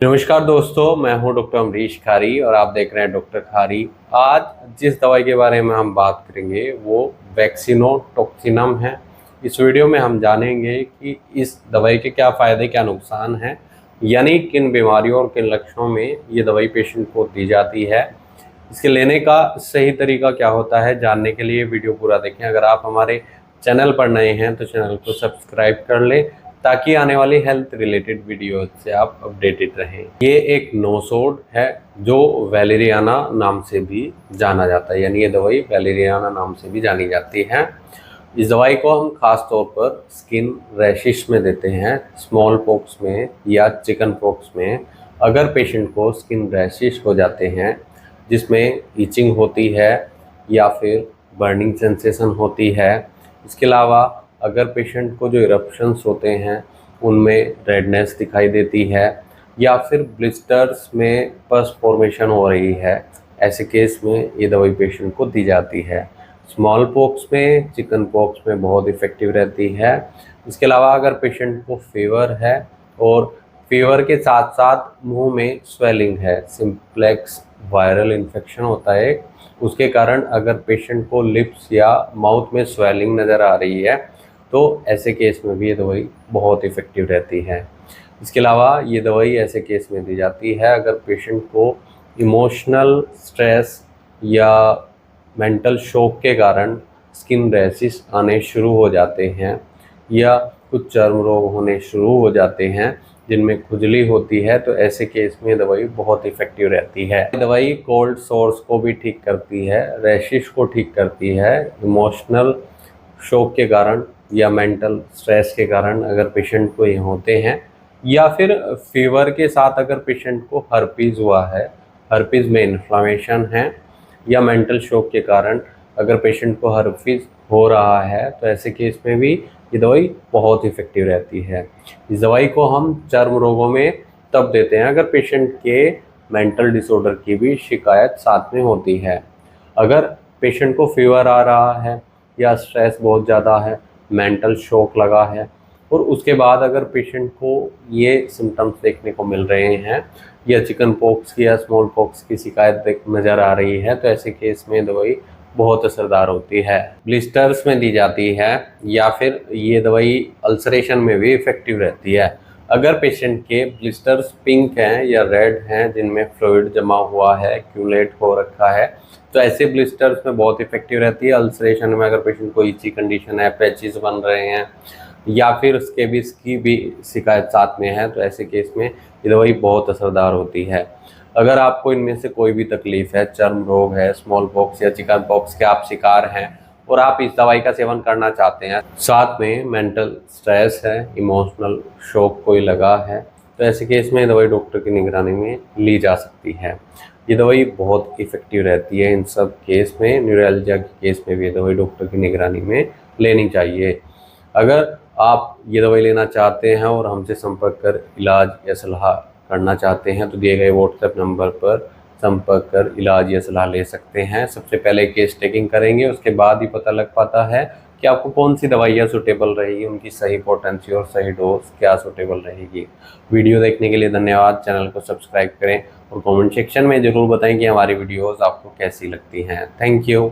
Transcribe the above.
नमस्कार दोस्तों, मैं हूं डॉक्टर अमरीश खारी और आप देख रहे हैं डॉक्टर खारी। आज जिस दवाई के बारे में हम बात करेंगे वो वैक्सीनोटोक्सिनम है। इस वीडियो में हम जानेंगे कि इस दवाई के क्या फ़ायदे क्या नुकसान हैं, यानी किन बीमारियों और किन लक्षणों में ये दवाई पेशेंट को दी जाती है। इसके लेने का सही तरीका क्या होता है, जानने के लिए वीडियो पूरा देखें। अगर आप हमारे चैनल पर नए हैं तो चैनल को सब्सक्राइब कर लें ताकि आने वाली हेल्थ रिलेटेड वीडियो से आप अपडेटेड रहें। ये एक नोसोड है जो वैलेरियाना नाम से भी जाना जाता है, यानी ये दवाई वैलेरियाना नाम से भी जानी जाती है। इस दवाई को हम खास तौर पर स्किन रैशिश में देते हैं, स्मॉल पॉक्स में या चिकन पॉक्स में। अगर पेशेंट को स्किन रैशिश हो जाते हैं जिसमें ईचिंग होती है या फिर बर्निंग सेंसेशन होती है, इसके अलावा अगर पेशेंट को जो इरप्शंस होते हैं उनमें रेडनेस दिखाई देती है या फिर ब्लिस्टर्स में पस फॉर्मेशन हो रही है, ऐसे केस में ये दवाई पेशेंट को दी जाती है। स्मॉल पॉक्स में, चिकन पॉक्स में बहुत इफ़ेक्टिव रहती है। इसके अलावा अगर पेशेंट को फीवर है और फीवर के साथ साथ मुंह में स्वेलिंग है, सिम्प्लेक्स वायरल इन्फेक्शन होता है, उसके कारण अगर पेशेंट को लिप्स या माउथ में स्वेलिंग नज़र आ रही है तो ऐसे केस में भी ये दवाई बहुत इफ़ेक्टिव रहती है। इसके अलावा ये दवाई ऐसे केस में दी जाती है अगर पेशेंट को इमोशनल स्ट्रेस या मेंटल शॉक के कारण स्किन रैशेस आने शुरू हो जाते हैं या कुछ चर्म रोग होने शुरू हो जाते हैं जिनमें खुजली होती है, तो ऐसे केस में दवाई बहुत इफ़ेक्टिव रहती है। दवाई कोल्ड सोर्स को भी ठीक करती है, रैशेस को ठीक करती है। इमोशनल शॉक के कारण या मेंटल स्ट्रेस के कारण अगर पेशेंट को ये होते हैं या फिर फीवर के साथ अगर पेशेंट को हर्पीज़ हुआ है, हर्पीज़ में इन्फ्लामेशन है या मेंटल शॉक के कारण अगर पेशेंट को हर्पीज़ हो रहा है, तो ऐसे केस में भी ये दवाई बहुत इफ़ेक्टिव रहती है। इस दवाई को हम चर्म रोगों में तब देते हैं अगर पेशेंट के मेंटल डिसऑर्डर की भी शिकायत साथ में होती है। अगर पेशेंट को फीवर आ रहा है या स्ट्रेस बहुत ज़्यादा है, मेंटल शॉक लगा है और उसके बाद अगर पेशेंट को ये सिम्टम्स देखने को मिल रहे हैं या चिकन पॉक्स की या स्मॉल पॉक्स की शिकायत नज़र आ रही है, तो ऐसे केस में दवाई बहुत असरदार होती है। ब्लिस्टर्स में दी जाती है या फिर ये दवाई अल्सरेशन में भी इफ़ेक्टिव रहती है। अगर पेशेंट के ब्लिस्टर्स पिंक हैं या रेड हैं जिनमें फ्लूइड जमा हुआ है, एक्यूमुलेट हो रखा है, तो ऐसे ब्लिस्टर्स में बहुत इफ़ेक्टिव रहती है। अल्सरेशन में अगर पेशेंट को इची कंडीशन है, पैचेस बन रहे हैं या फिर स्केबिस की भी शिकायत साथ में है, तो ऐसे केस में ये दवाई बहुत असरदार होती है। अगर आपको इनमें से कोई भी तकलीफ है, चर्म रोग है, स्मॉल पॉक्स या चिकन पॉक्स के आप शिकार हैं और आप इस दवाई का सेवन करना चाहते हैं, साथ में मेंटल स्ट्रेस है, इमोशनल शॉक कोई लगा है, तो ऐसे केस में दवाई डॉक्टर की निगरानी में ली जा सकती है। ये दवाई बहुत इफ़ेक्टिव रहती है इन सब केस में। न्यूरैल्जिया के केस में भी ये दवाई डॉक्टर की निगरानी में लेनी चाहिए। अगर आप ये दवाई लेना चाहते हैं और हमसे संपर्क कर इलाज या सलाह करना चाहते हैं तो दिए गए व्हाट्सएप नंबर पर संपर्क कर इलाज या सलाह ले सकते हैं। सबसे पहले केस टेकिंग करेंगे, उसके बाद ही पता लग पाता है कि आपको कौन सी दवाइयाँ सूटेबल रहेगी, उनकी सही पोटेंसी और सही डोज क्या सूटेबल रहेगी। वीडियो देखने के लिए धन्यवाद। चैनल को सब्सक्राइब करें और कमेंट सेक्शन में ज़रूर बताएं कि हमारी वीडियोज़ आपको कैसी लगती हैं। Thank you.